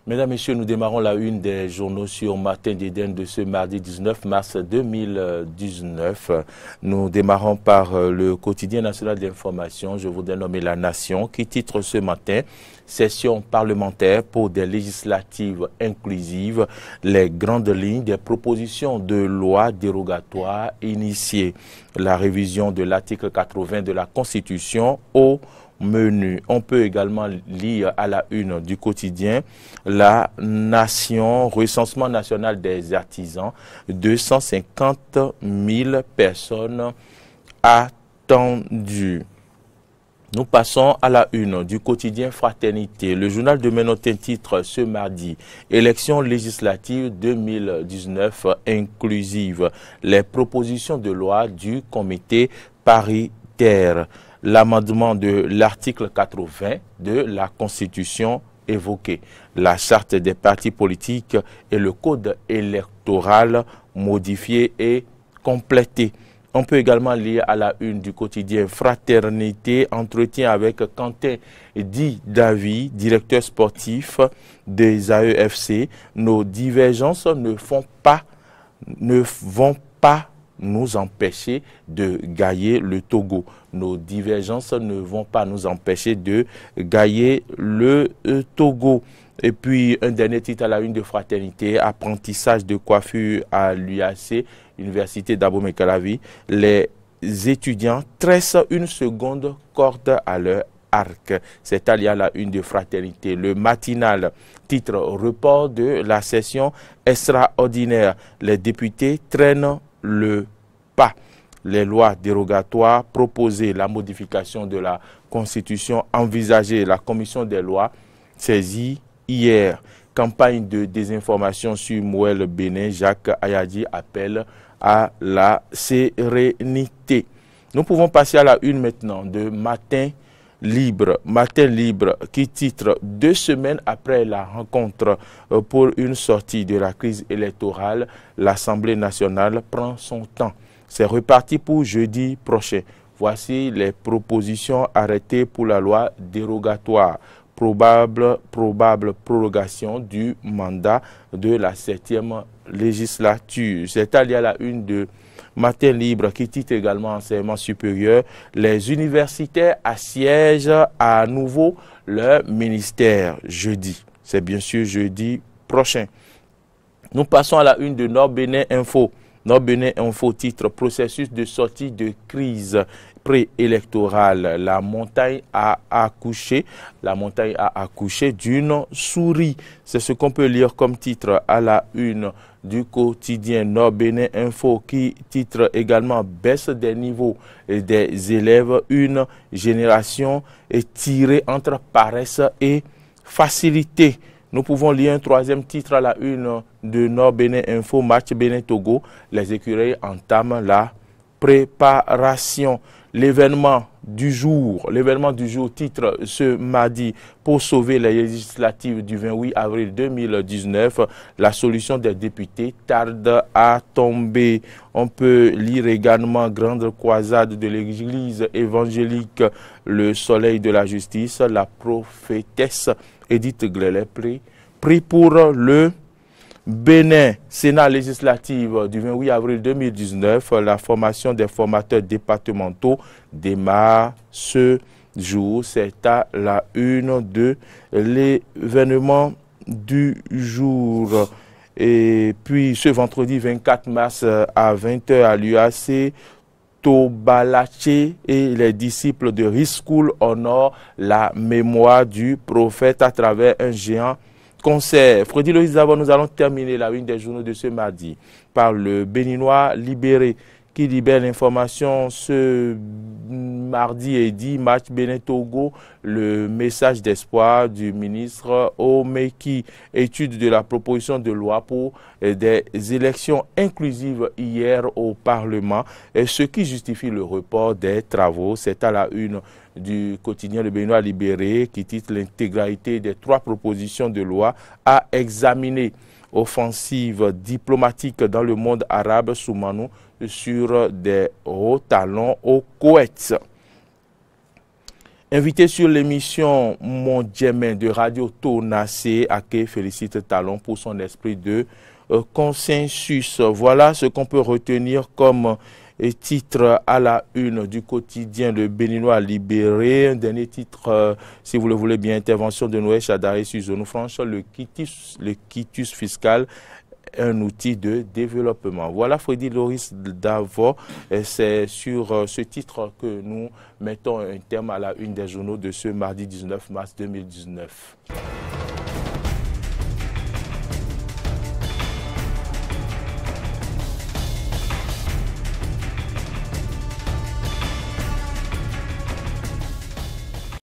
Mesdames, Messieurs, nous démarrons la une des journaux sur Matin d'Éden de ce mardi 19 mars 2019. Nous démarrons par le quotidien national d'information, je voudrais nommer La Nation, qui titre ce matin « Session parlementaire pour des législatives inclusives, les grandes lignes des propositions de loi dérogatoires initiées. La révision de l'article 80 de la Constitution au menu. » On peut également lire à la une du quotidien La Nation, recensement national des artisans, 250 000 personnes attendues. Nous passons à la une du quotidien Fraternité. Le journal de Ménotin titre ce mardi « Élections législatives 2019 inclusives. Les propositions de loi du comité paritaire. » L'amendement de l'article 80 de la Constitution évoqué, la charte des partis politiques et le code électoral modifié et complété. On peut également lire à la une du quotidien Fraternité, entretien avec Quentin Di David, directeur sportif des AEFC. Nos divergences ne vont pas nous empêcher de gagner le Togo. Nos divergences ne vont pas nous empêcher de gagner le Togo. Et puis, un dernier titre à la une de Fraternité, apprentissage de coiffure à l'UAC, Université d'Abomey-Calavi. Les étudiants tressent une seconde corde à leur arc. C'est à la une de Fraternité. Le matinal, titre report de la session extraordinaire. Les députés traînent le pas. Les lois dérogatoires proposées, la modification de la Constitution envisagée, la commission des lois saisie hier. Campagne de désinformation sur Mouel Bénin, Jacques Ayadi appelle à la sérénité. Nous pouvons passer à la une maintenant de Matin Libre. Matin Libre qui titre « 2 semaines après la rencontre pour une sortie de la crise électorale, l'Assemblée nationale prend son temps. C'est reparti pour jeudi prochain. Voici les propositions arrêtées pour la loi dérogatoire. Probable prorogation du mandat de la 7e législature. » C'est à la une de Matin Libre qui titre également enseignement supérieur. Les universitaires assiègent à nouveau leur ministère jeudi. C'est bien sûr jeudi prochain. Nous passons à la une de Nord Bénin Info. Nord Bénin Info titre processus de sortie de crise préélectorale. La montagne a accouché d'une souris. C'est ce qu'on peut lire comme titre à la une du quotidien Nord Bénin Info qui titre également baisse des niveaux des élèves. Une génération est tirée entre paresse et facilité. Nous pouvons lire un troisième titre à la une de Nord Bénin Info, match Bénin-Togo. Les écureuils entament la préparation. L'événement du jour titre ce mardi pour sauver les législatives du 28 avril 2019. La solution des députés tarde à tomber. On peut lire également grande croisade de l'église évangélique, le soleil de la justice, la prophétesse Edith Glelé prie pour le Bénin. Sénat législative du 28 avril 2019, la formation des formateurs départementaux démarre ce jour. C'est à la une de l'événement du jour. Et puis ce vendredi 24 mars à 20h à l'UAC, Tobalaché et les disciples de Riskoul honorent la mémoire du prophète à travers un géant concert. Freddy Loïs, avant nous allons terminer la une des journaux de ce mardi par le Béninois libéré qui libère l'information ce mardi et dit match Bénin-Togo, le message d'espoir du ministre Omeki, étude de la proposition de loi pour des élections inclusives hier au Parlement, et ce qui justifie le report des travaux. C'est à la une du quotidien Le Béninois libéré qui titre l'intégralité des 3 propositions de loi à examiner. Offensive diplomatique dans le monde arabe, Soumanou sur des hauts talons au Koweït. Invité sur l'émission Mon Djemen de Radio Tonacé, Ake félicite Talon pour son esprit de consensus. Voilà ce qu'on peut retenir comme titre à la une du quotidien Le Béninois libéré. Un dernier titre, si vous le voulez bien, intervention de Noël Chadari sur Zone Franche, le quitus fiscal, un outil de développement. Voilà Freddy Loris Davo. C'est sur ce titre que nous mettons un terme à la une des journaux de ce mardi 19 mars 2019.